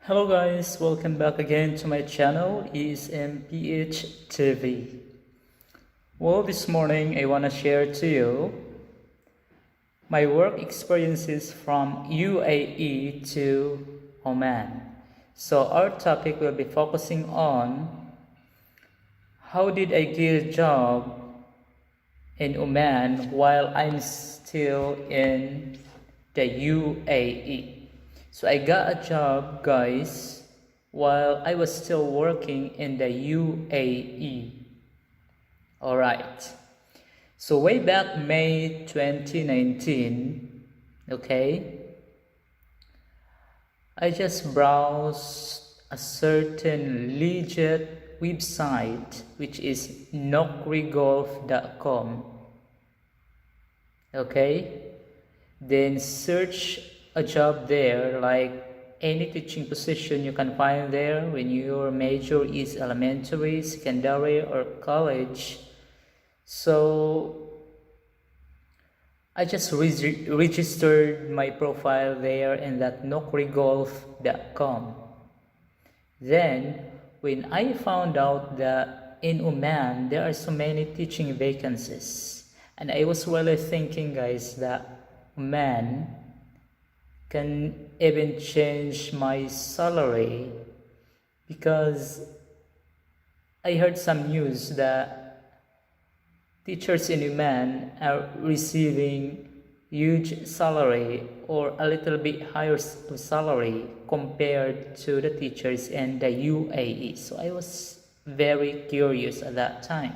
Hello guys, welcome back again to my channel, ESMPH TV. Well, this morning I want to share to you my work experiences from UAE to Oman. So our topic will be focusing on how did I get a job in Oman while I'm still in the UAE. So I got a job, guys, while I was still working in the UAE. Alright. So way back May 2019, okay, I just browsed a certain legit website which is nokrigolf.com. Okay, then search a job there, like any teaching position you can find there when your major is elementary, secondary, or college. So I just registered my profile there in that nokrigolf.com. Then when I found out that in Oman there are so many teaching vacancies, and I was really thinking, guys, that Oman can even change my salary, because I heard some news that teachers in Oman are receiving huge salary or a little bit higher salary compared to the teachers in the UAE. So I was very curious at that time.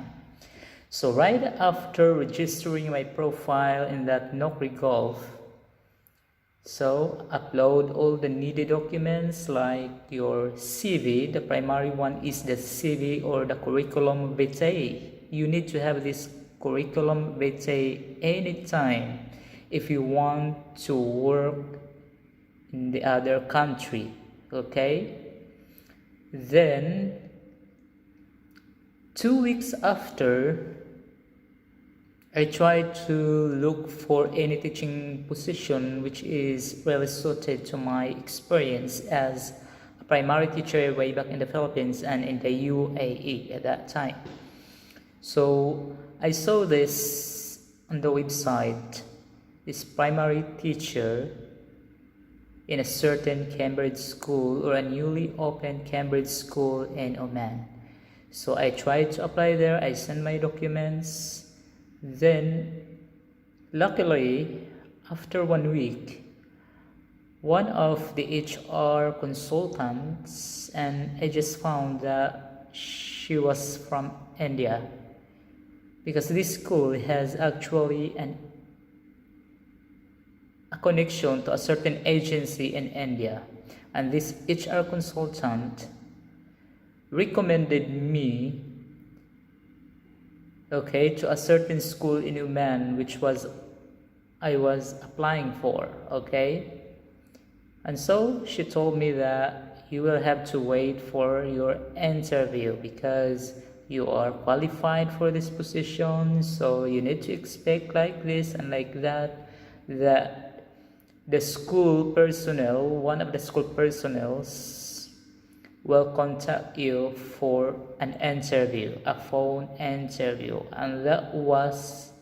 So right after registering my profile in that Nokrigolf, so upload all the needed documents like your CV. The primary one is the CV or the curriculum vitae. You need to have this curriculum vitae anytime if you want to work in the other country. Okay, then 2 weeks after, I tried to look for any teaching position which is really suited to my experience as a primary teacher way back in the Philippines and in the UAE at that time. So I saw this on the website, this primary teacher in a certain Cambridge school, or a newly opened Cambridge school in Oman. So I tried to apply there. I sent my documents. Then luckily, after 1 week, one of the HR consultants, and I just found that she was from India, because this school has actually a connection to a certain agency in India, and this HR consultant recommended me, okay, to a certain school in Oman which I was applying for. Okay, and so she told me that you will have to wait for your interview because you are qualified for this position, so you need to expect like this and like that, that the school personnel, one of the school personnels will contact you for an interview, a phone interview, and that was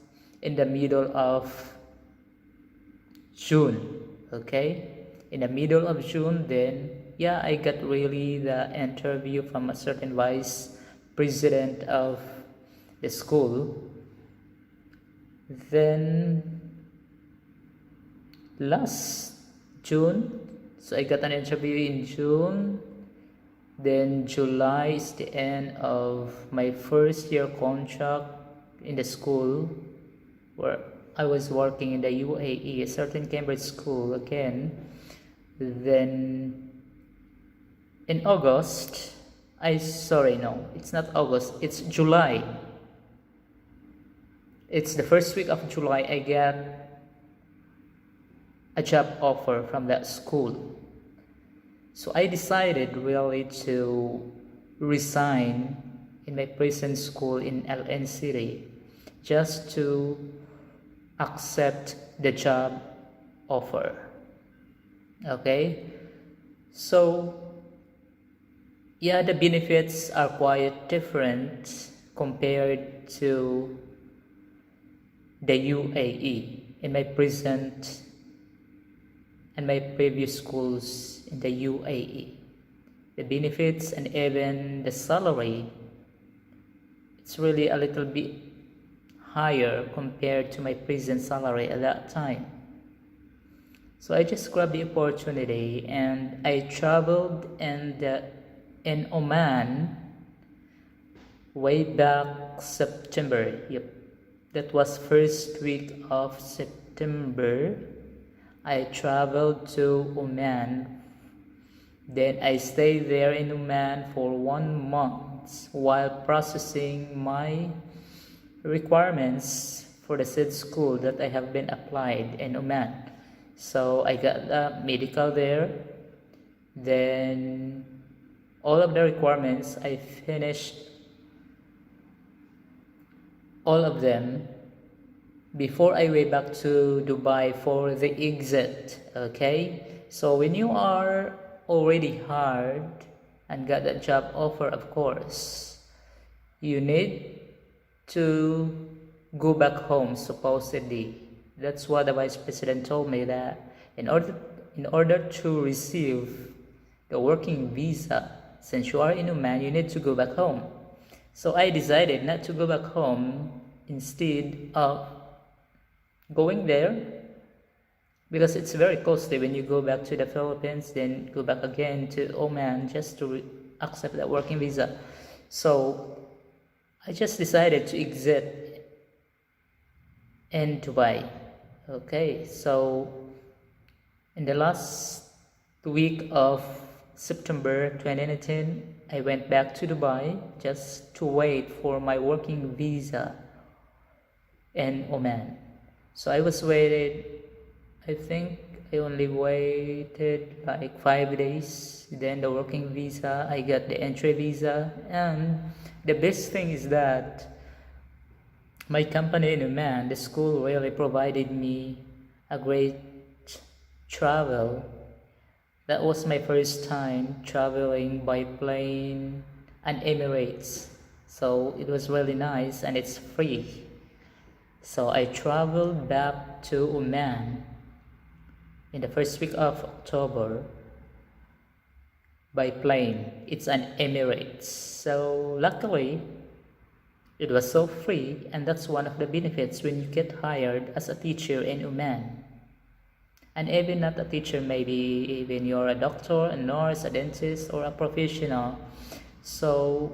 in the middle of June. Okay, in the middle of June, then yeah, I got really the interview from a certain vice president of the school. Then last June, so I got an interview in June. Then July is the end of my first year contract in the school where I was working in the UAE, a certain Cambridge school again. Then in August, it's not August, it's July. It's the first week of July I got a job offer from that school. So I decided really to resign in my present school in LN City just to accept the job offer. Okay, so yeah, the benefits are quite different compared to the UAE in my present and my previous schools in the UAE. The benefits and even the salary, it's really a little bit higher compared to my present salary at that time. So I just grabbed the opportunity and I traveled in Oman way back September. Yep, that was first week of September. I traveled to Oman. Then I stayed there in Oman for 1 month while processing my requirements for the said school that I have been applied in Oman. So I got the medical there. Then all of the requirements, I finished all of them before I went back to Dubai for the exit. Okay, so when you are already hired and got that job offer, of course you need to go back home supposedly. That's what the vice president told me, that in order to receive the working visa, since you are in Oman, you need to go back home. So I decided not to go back home instead of going there, because it's very costly when you go back to the Philippines, then go back again to Oman just to accept that working visa. So I just decided to exit in Dubai. Okay, so in the last week of September 2019, I went back to Dubai just to wait for my working visa in Oman. So I was waited, I think I only waited like 5 days. Then the working visa, I got the entry visa. And the best thing is that my company in Oman, the school, really provided me a great travel. That was my first time traveling by plane and Emirates. So it was really nice and it's free. So I traveled back to Oman in the first week of October by plane. It's an Emirates. So luckily, it was so free, and that's one of the benefits when you get hired as a teacher in Oman. And even not a teacher, maybe even you're a doctor, a nurse, a dentist, or a professional. So,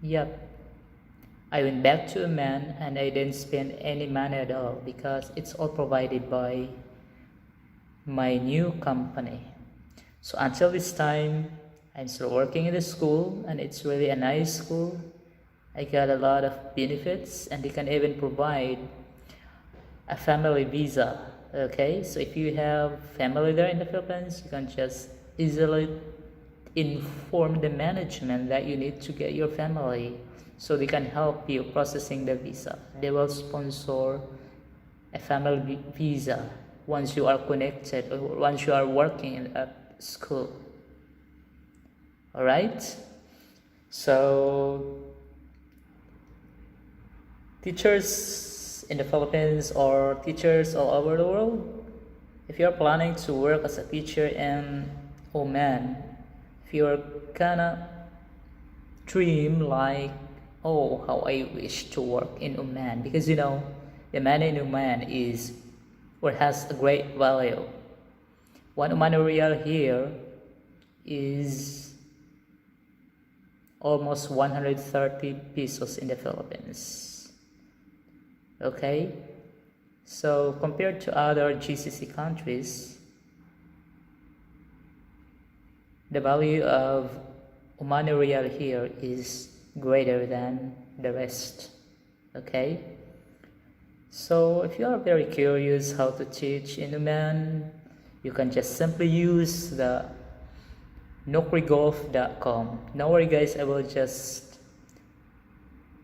yep. I went back to Oman and I didn't spend any money at all because it's all provided by my new company. So until this time, I'm still working in the school, and it's really a nice school. I got a lot of benefits, and they can even provide a family visa. Okay, so if you have family there in the Philippines, you can just easily inform the management that you need to get your family, so they can help you processing the visa. They will sponsor a family visa once you are connected or once you are working at school. All right. So teachers in the Philippines or teachers all over the world, if you're planning to work as a teacher in Oman, if you're kinda dream like, oh, how I wish to work in Oman, because you know the money in Oman is or has a great value. One Omani real here is almost 130 pesos in the Philippines. Okay, so compared to other GCC countries, the value of Omani real here is greater than the rest. Okay, so if you are very curious how to teach in Oman, you can just simply use the nokrigolf.com. Don't worry guys, I will just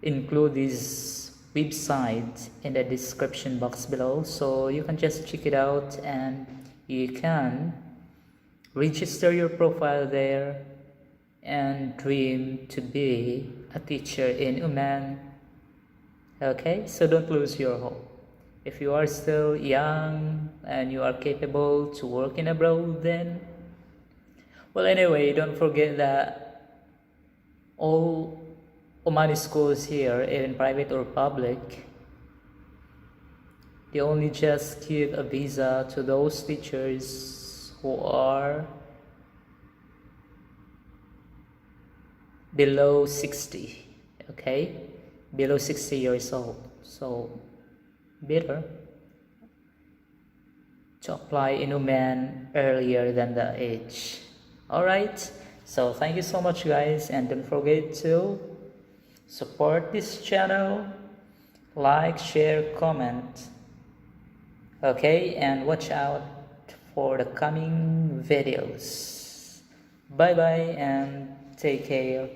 include this website in the description box below, so you can just check it out and you can register your profile there and dream to be a teacher in Oman. Okay, so don't lose your hope. If you are still young and you are capable to work in abroad, then well, anyway, don't forget that all Omani schools here, even private or public, they only just give a visa to those teachers who are below 60, okay? Below 60 years old. So, better to apply in Oman earlier than the age. Alright, so thank you so much guys, and don't forget to support this channel, like, share, comment, okay, and watch out for the coming videos. Bye bye and take care.